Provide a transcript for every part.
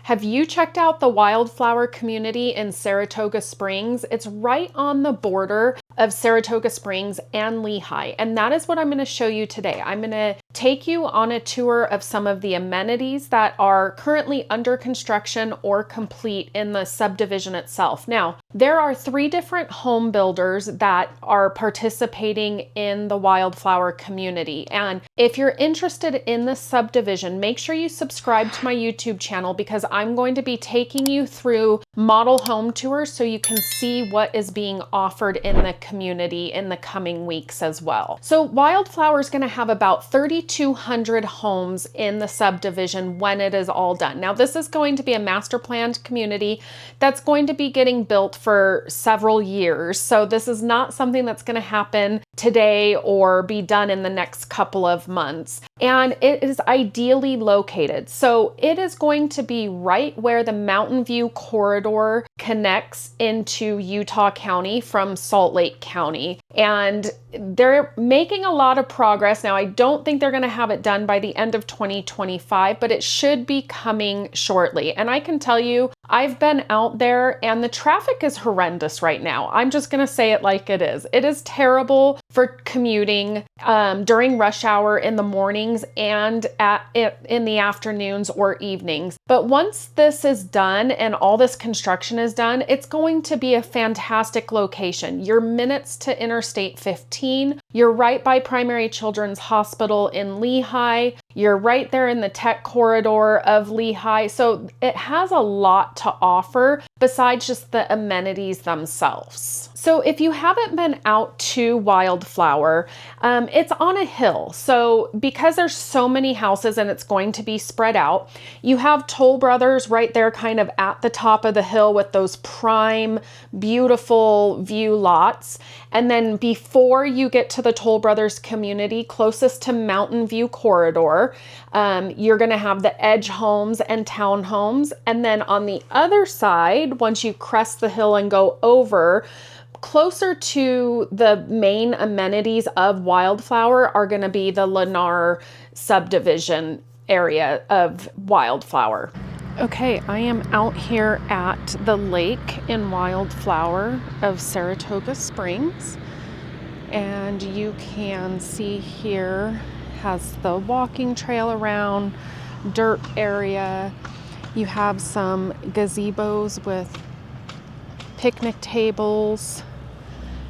Have you checked out the Wildflower community in Saratoga Springs? It's right on the border of Saratoga Springs and Lehigh, and that is what I'm going to show you today. I'm going to take you on a tour of some of the amenities that are currently under construction or complete in the subdivision itself. Now, there are 3 different home builders that are participating in the Wildflower community, and if you're interested in the subdivision, make sure you subscribe to my YouTube channel because I'm going to be taking you through model home tours so you can see what is being offered in the community in the coming weeks as well. So Wildflower is going to have about 3,200 homes in the subdivision when it is all done. Now, this is going to be a master planned community that's going to be getting built for several years. So this is not something that's going to happen today or be done in the next couple of months. And it is ideally located. So it is going to be right where the Mountain View corridor connects into Utah County from Salt Lake County. And they're making a lot of progress. Now, I don't think they're going to have it done by the end of 2025, but it should be coming shortly. And I can tell you, I've been out there and the traffic is horrendous right now. I'm just going to say it like it is. It is terrible for commuting during rush hour in the mornings and in the afternoons or evenings. But once this is done and all this construction is done, it's going to be a fantastic location. You're minutes to Interstate 15. You're right by Primary Children's Hospital in Lehigh. You're right there in the tech corridor of Lehigh. So it has a lot to offer besides just the amenities themselves. So if you haven't been out to Wildflower, it's on a hill. So because there's so many houses and it's going to be spread out, you have Toll Brothers right there kind of at the top of the hill with those prime, beautiful view lots. And then before you get to the Toll Brothers community, closest to Mountain View corridor, you're going to have the Edge homes and townhomes. And then on the other side, once you crest the hill and go over, closer to the main amenities of Wildflower are going to be the Lennar subdivision area of Wildflower. Okay, I am out here at the lake in Wildflower of Saratoga Springs, and you can see here has the walking trail around, dirt area. You have some gazebos with picnic tables.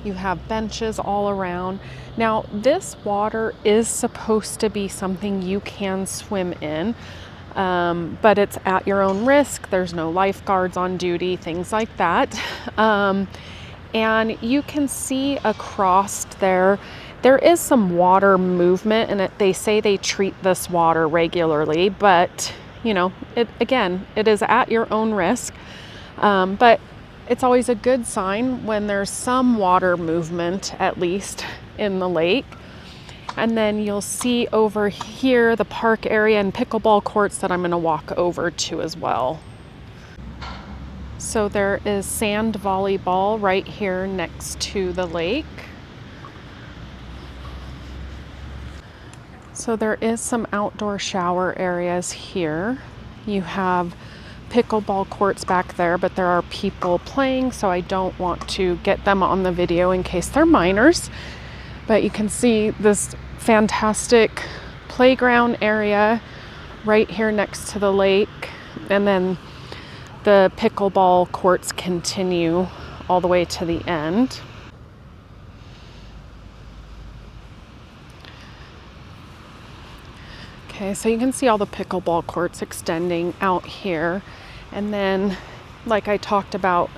You have benches all around. Now, this water is supposed to be something you can swim in, but it's at your own risk. There's no lifeguards on duty, things like that. And you can see across there is some water movement, and they say they treat this water regularly, but you know, it is at your own risk. But it's always a good sign when there's some water movement, at least in the lake. And then you'll see over here the park area and pickleball courts that I'm going to walk over to as well. So there is sand volleyball right here next to the lake. So there is some outdoor shower areas here. You have pickleball courts back there, but there are people playing, so I don't want to get them on the video in case they're minors. But you can see this fantastic playground area right here next to the lake, and then the pickleball courts continue all the way to the end. Okay, so you can see all the pickleball courts extending out here. And then, like I talked about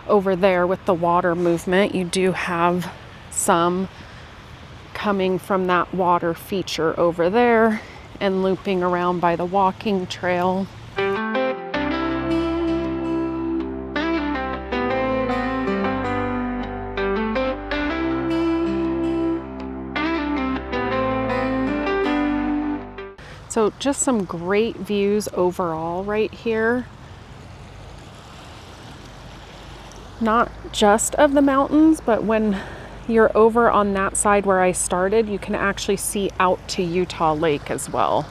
over there with the water movement, you do have some coming from that water feature over there and looping around by the walking trail. So just some great views overall right here. Not just of the mountains, but when you're over on that side where I started, you can actually see out to Utah Lake as well.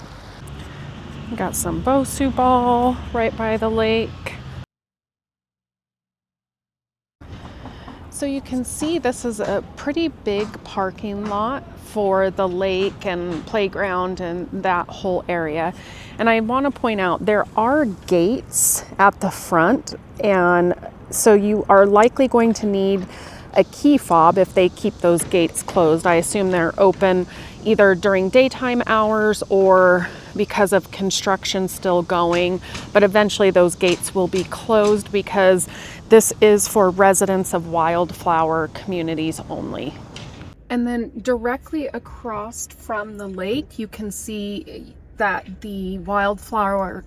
Got some Bosu ball right by the lake. So you can see this is a pretty big parking lot for the lake and playground and that whole area. And I want to point out there are gates at the front, and so you are likely going to need a key fob if they keep those gates closed. I assume they're open either during daytime hours or because of construction still going, but eventually those gates will be closed because this is for residents of Wildflower communities only. And then directly across from the lake, you can see that the Wildflower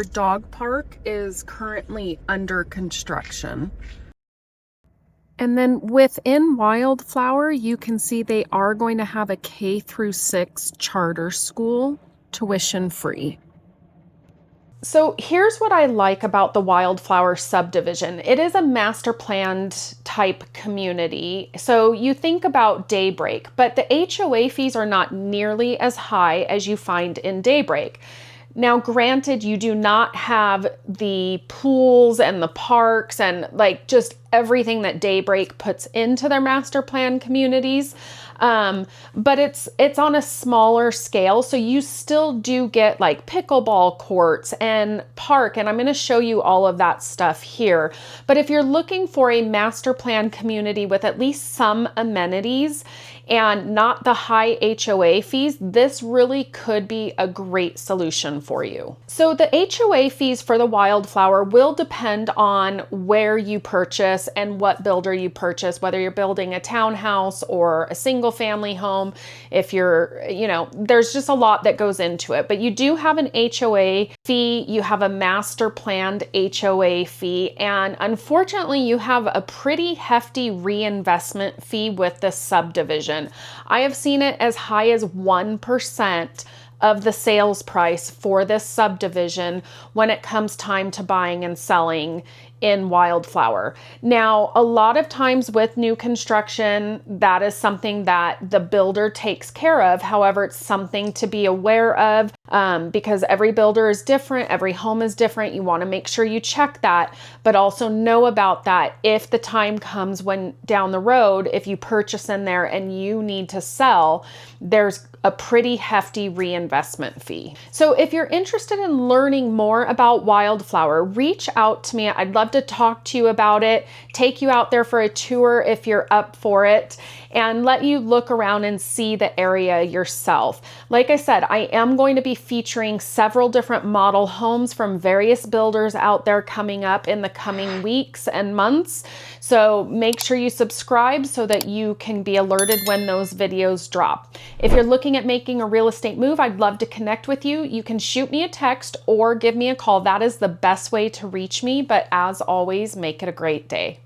Dog Park is currently under construction. And then within Wildflower, you can see they are going to have a K-6 charter school, tuition free. So here's what I like about the Wildflower subdivision. It is a master planned type community. So you think about Daybreak, but the HOA fees are not nearly as high as you find in Daybreak. Now, granted, you do not have the pools and the parks and like just everything that Daybreak puts into their master plan communities. But it's on a smaller scale. So you still do get like pickleball courts and park, and I'm going to show you all of that stuff here. But if you're looking for a master plan community with at least some amenities and not the high HOA fees, this really could be a great solution for you. So the HOA fees for the Wildflower will depend on where you purchase and what builder you purchase, whether you're building a townhouse or a single family home. If you're, there's just a lot that goes into it, but you do have an HOA fee, you have a master planned HOA fee, and unfortunately you have a pretty hefty reinvestment fee with this subdivision. I have seen it as high as 1% of the sales price for this subdivision when it comes time to buying and selling in Wildflower. Now, a lot of times with new construction, that is something that the builder takes care of. However, it's something to be aware of because every builder is different, every home is different. You want to make sure you check that, but also know about that if the time comes when down the road, if you purchase in there and you need to sell, there's a pretty hefty reinvestment fee. So if you're interested in learning more about Wildflower, reach out to me. I'd love to talk to you about it, take you out there for a tour if you're up for it, and let you look around and see the area yourself. Like I said, I am going to be featuring several different model homes from various builders out there coming up in the coming weeks and months. So make sure you subscribe so that you can be alerted when those videos drop. If you're looking at making a real estate move, I'd love to connect with you. You can shoot me a text or give me a call. That is the best way to reach me. But as always, make it a great day.